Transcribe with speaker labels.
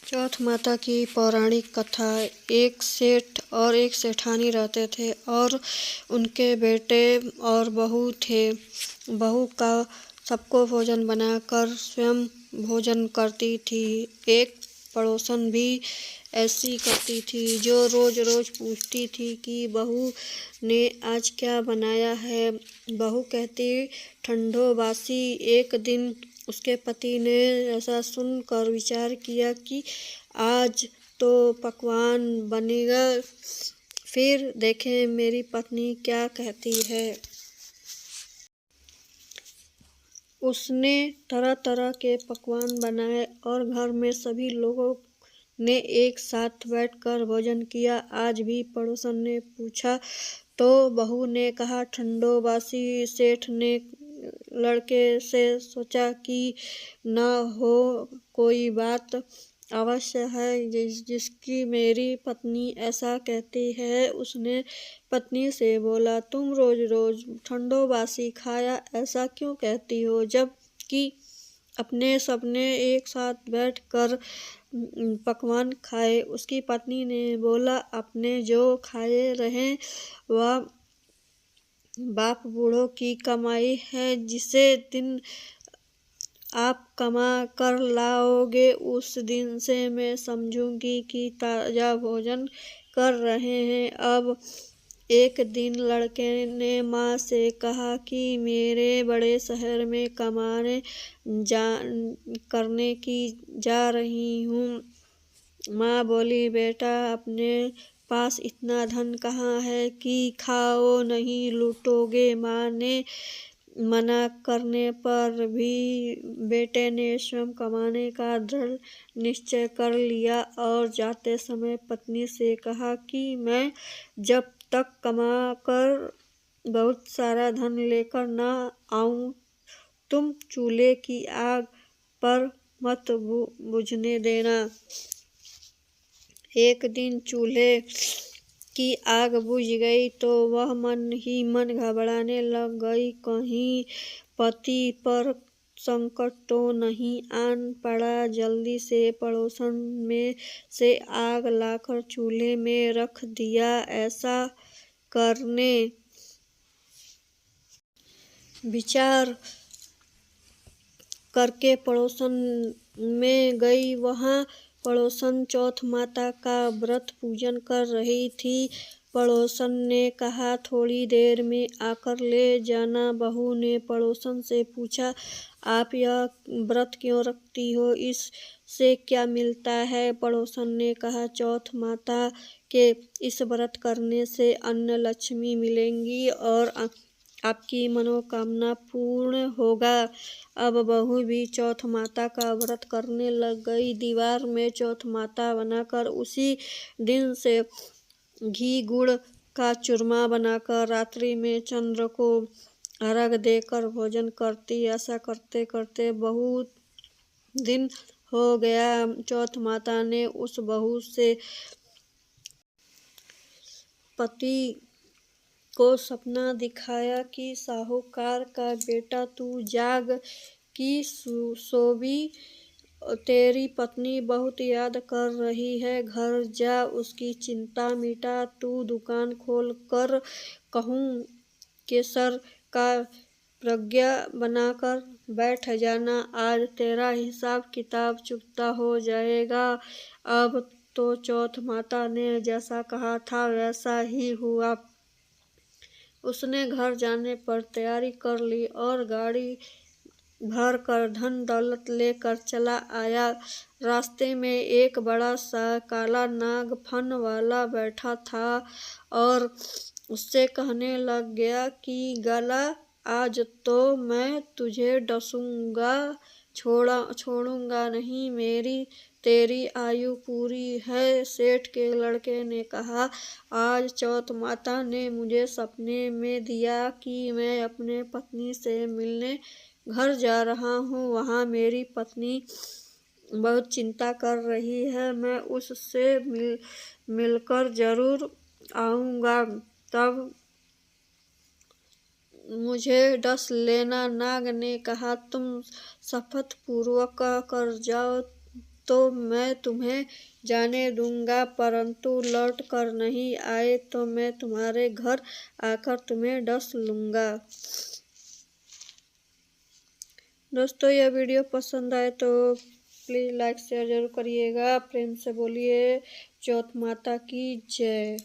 Speaker 1: चौथ माता की पौराणिक कथा। एक सेठ और एक सेठानी रहते थे और उनके बेटे और बहू थे। बहू का सबको भोजन बनाकर स्वयं भोजन करती थी। एक पड़ोसन भी ऐसी करती थी, जो रोज रोज पूछती थी कि बहू ने आज क्या बनाया है। बहू कहती ठंडो बासी। एक दिन उसके पति ने ऐसा सुनकर विचार किया कि आज तो पकवान बनेगा, फिर देखें मेरी पत्नी क्या कहती है। उसने तरह तरह के पकवान बनाए और घर में सभी लोगों ने एक साथ बैठकर भोजन किया। आज भी पड़ोसन ने पूछा तो बहू ने कहा ठंडो बासी। सेठ ने लड़के से सोचा कि न हो कोई बात अवश्य है जिसकी मेरी पत्नी ऐसा कहती है। उसने पत्नी से बोला, तुम रोज रोज ठंडो बासी खाया ऐसा क्यों कहती हो, जब कि अपने सबने एक साथ बैठ कर पकवान खाए। उसकी पत्नी ने बोला, अपने जो खाए रहें वह बाप बूढ़ों की कमाई है। जिसे दिन आप कमा कर लाओगे उस दिन से मैं समझूंगी कि ताजा भोजन कर रहे हैं। अब एक दिन लड़के ने माँ से कहा कि मेरे बड़े शहर में कमाने करने की जा रही हूँ। माँ बोली, बेटा अपने पास इतना धन कहाँ है कि खाओ नहीं लूटोगे। माँ ने मना करने पर भी बेटे ने स्वयं कमाने का दृढ़ निश्चय कर लिया और जाते समय पत्नी से कहा कि मैं जब तक कमा कर बहुत सारा धन लेकर न आऊं, तुम चूल्हे की आग पर मत बुझने देना। एक दिन चूल्हे की आग बुझ गई तो वह मन ही मन घबराने लग गई, कहीं पति पर संकट तो नहीं आन पड़ा। जल्दी से पड़ोसन में से आग लाकर चूल्हे में रख दिया। ऐसा करने विचार करके पड़ोसन में गई। वहाँ पड़ोसन चौथ माता का व्रत पूजन कर रही थी। पड़ोसन ने कहा, थोड़ी देर में आकर ले जाना। बहू ने पड़ोसन से पूछा, आप यह व्रत क्यों रखती हो, इससे क्या मिलता है। पड़ोसन ने कहा, चौथ माता के इस व्रत करने से अन्न लक्ष्मी मिलेंगी और आपकी मनोकामना पूर्ण होगा। अब बहू भी चौथ माता का व्रत करने लग गई। दीवार में चौथ माता बनाकर उसी दिन से घी गुड़ का चूरमा बनाकर रात्रि में चंद्र को अर्घ देकर भोजन करती। ऐसा करते करते बहुत दिन हो गया। चौथ माता ने उस बहू से पति को सपना दिखाया कि साहूकार का बेटा तू जाग की सोबी, तेरी पत्नी बहुत याद कर रही है, घर जा उसकी चिंता मिटा। तू दुकान खोल कर कहूँ केसर का प्रज्ञा बनाकर बैठ जाना। आज तेरा हिसाब किताब चुकता हो जाएगा। अब तो चौथ माता ने जैसा कहा था वैसा ही हुआ। उसने घर जाने पर तैयारी कर ली और गाड़ी भर कर धन दौलत लेकर चला आया। रास्ते में एक बड़ा सा काला नाग फन वाला बैठा था और उससे कहने लग गया कि गला, आज तो मैं तुझे डसूंगा, छोड़ूंगा नहीं। मेरी तेरी आयु पूरी है। सेठ के लड़के ने कहा, आज चौथ माता ने मुझे सपने में दिया कि मैं अपने पत्नी से मिलने घर जा रहा हूँ। वहाँ मेरी पत्नी बहुत चिंता कर रही है। मैं उससे मिलकर जरूर आऊँगा, तब मुझे डस लेना। नाग ने कहा, तुम शपथ पूर्वक कर जाओ, तो मैं तुम्हें जाने दूंगा, परंतु लौट कर नहीं आए तो मैं तुम्हारे घर आकर तुम्हें डस लूँगा। दोस्तों, यह वीडियो पसंद आए तो प्लीज़ लाइक शेयर जरूर करिएगा। प्रेम से बोलिए चौथ माता की जय।